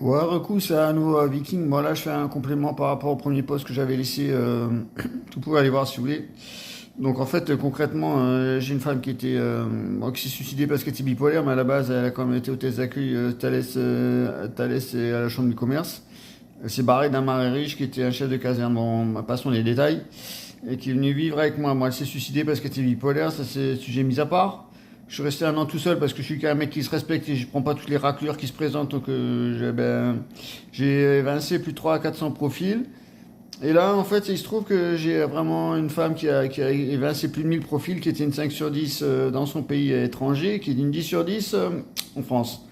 Ouais, Rekou, c'est à nouveau Viking. Moi, là, je fais un complément par rapport au premier post que j'avais laissé. Vous pouvez aller voir si vous voulez. Donc, en fait, concrètement, j'ai une femme qui était, bon, qui s'est suicidée parce qu'elle était bipolaire, mais à la base, elle a quand même été hôtesse d'accueil Thalès et à la chambre du commerce. Elle s'est barrée d'un mari riche qui était un chef de caserne. Bon, passons les détails. Et qui est venu vivre avec moi. Moi, elle s'est suicidée parce qu'elle était bipolaire. Ça, c'est sujet mis à part. Je suis resté un an tout seul parce que je suis qu'un mec qui se respecte et je prends pas toutes les raclures qui se présentent. Donc j'ai évincé plus de 300 à 400 profils. Et là, en fait, il se trouve que j'ai vraiment une femme qui a évincé plus de 1000 profils, qui était une 5 sur 10 dans son pays étranger, qui est une 10 sur 10 en France.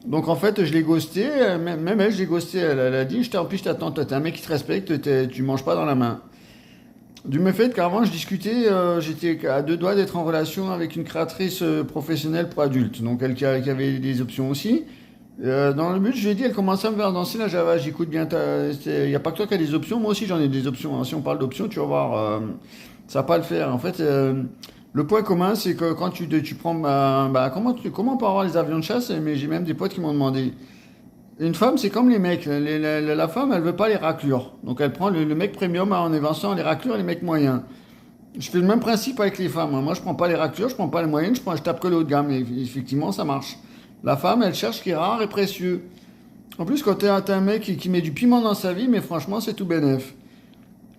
Donc en fait, je l'ai ghosté, même elle, je l'ai ghosté. Elle a dit, en plus, je t'attends, toi, t'es un mec qui te respecte, tu manges pas dans la main. Du fait qu'avant, je discutais, j'étais à deux doigts d'être en relation avec une créatrice professionnelle pour adultes, donc elle qui avait des options aussi. Dans le but, je lui ai dit, elle commençait à me faire danser la Java, j'écoute bien, il n'y a pas que toi qui as des options, moi aussi j'en ai des options, hein. Si on parle d'options, tu vas voir, ça va pas le faire. En fait, le point commun, c'est que quand tu prends, comment on peut avoir les avions de chasse, mais j'ai même des potes qui m'ont demandé, une femme, c'est comme les mecs. La femme, elle veut pas les raclures. Donc elle prend le mec premium en évinçant les raclures et les mecs moyens. Je fais le même principe avec les femmes, hein. Moi, je prends pas les raclures, je prends pas les moyennes, je tape que le haut de gamme. Et effectivement, ça marche. La femme, elle cherche ce qui est rare et précieux. En plus, quand t'as un mec qui met du piment dans sa vie, mais franchement, c'est tout bénef.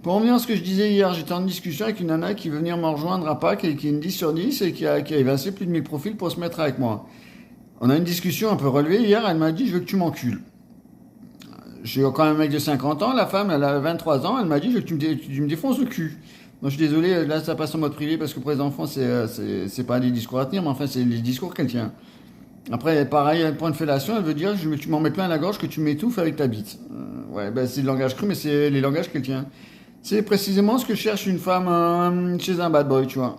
Pour revenir à ce que je disais hier, j'étais en discussion avec une nana qui veut venir me rejoindre à Pâques et qui est une 10 sur 10 et qui a évincé plus de 1000 profils pour se mettre avec moi. On a une discussion un peu relevée hier, elle m'a dit je veux que tu m'encules. Je suis quand même un mec de 50 ans, la femme elle a 23 ans, elle m'a dit je veux que tu me défonces le cul. Donc je suis désolé, là ça passe en mode privé parce que pour les enfants c'est pas des discours à tenir, mais enfin c'est les discours qu'elle tient. Après pareil, pour une fellation, elle veut dire tu m'en mets plein à la gorge que tu m'étouffes avec ta bite. Ouais, ben, c'est le langage cru, mais c'est les langages qu'elle tient. C'est précisément ce que cherche une femme chez un bad boy, tu vois.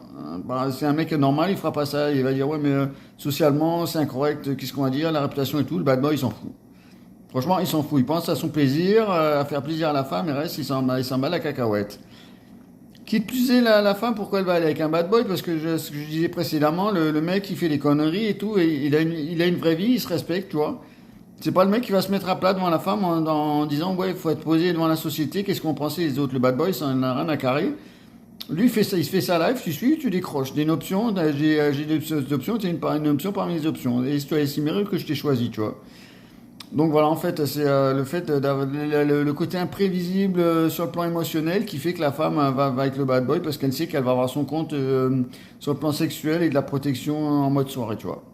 C'est un mec normal, il fera pas ça, il va dire ouais mais socialement c'est incorrect, qu'est-ce qu'on va dire, la réputation et tout, le bad boy il s'en fout. Franchement, il s'en fout, il pense à son plaisir, à faire plaisir à la femme, et reste, il s'en bat la cacahuète. Quitte plus est la femme, pourquoi elle va aller avec un bad boy? Parce que ce que je disais précédemment, le mec il fait des conneries et tout, et il a une vraie vie, il se respecte, tu vois. C'est pas le mec qui va se mettre à plat devant la femme en disant ouais, il faut être posé devant la société, qu'est-ce qu'on pensait les autres. Le bad boy, ça n'a rien à carrer. Lui, il fait ça, il se fait sa live, tu suis, tu décroches. J'ai une option, j'ai des options, tu as une option parmi les options. Et c'est toi, estimé que je t'ai choisi, tu vois. Donc voilà, en fait, c'est le fait d'avoir le côté imprévisible sur le plan émotionnel qui fait que la femme va avec le bad boy parce qu'elle sait qu'elle va avoir son compte sur le plan sexuel et de la protection en mode soirée, tu vois.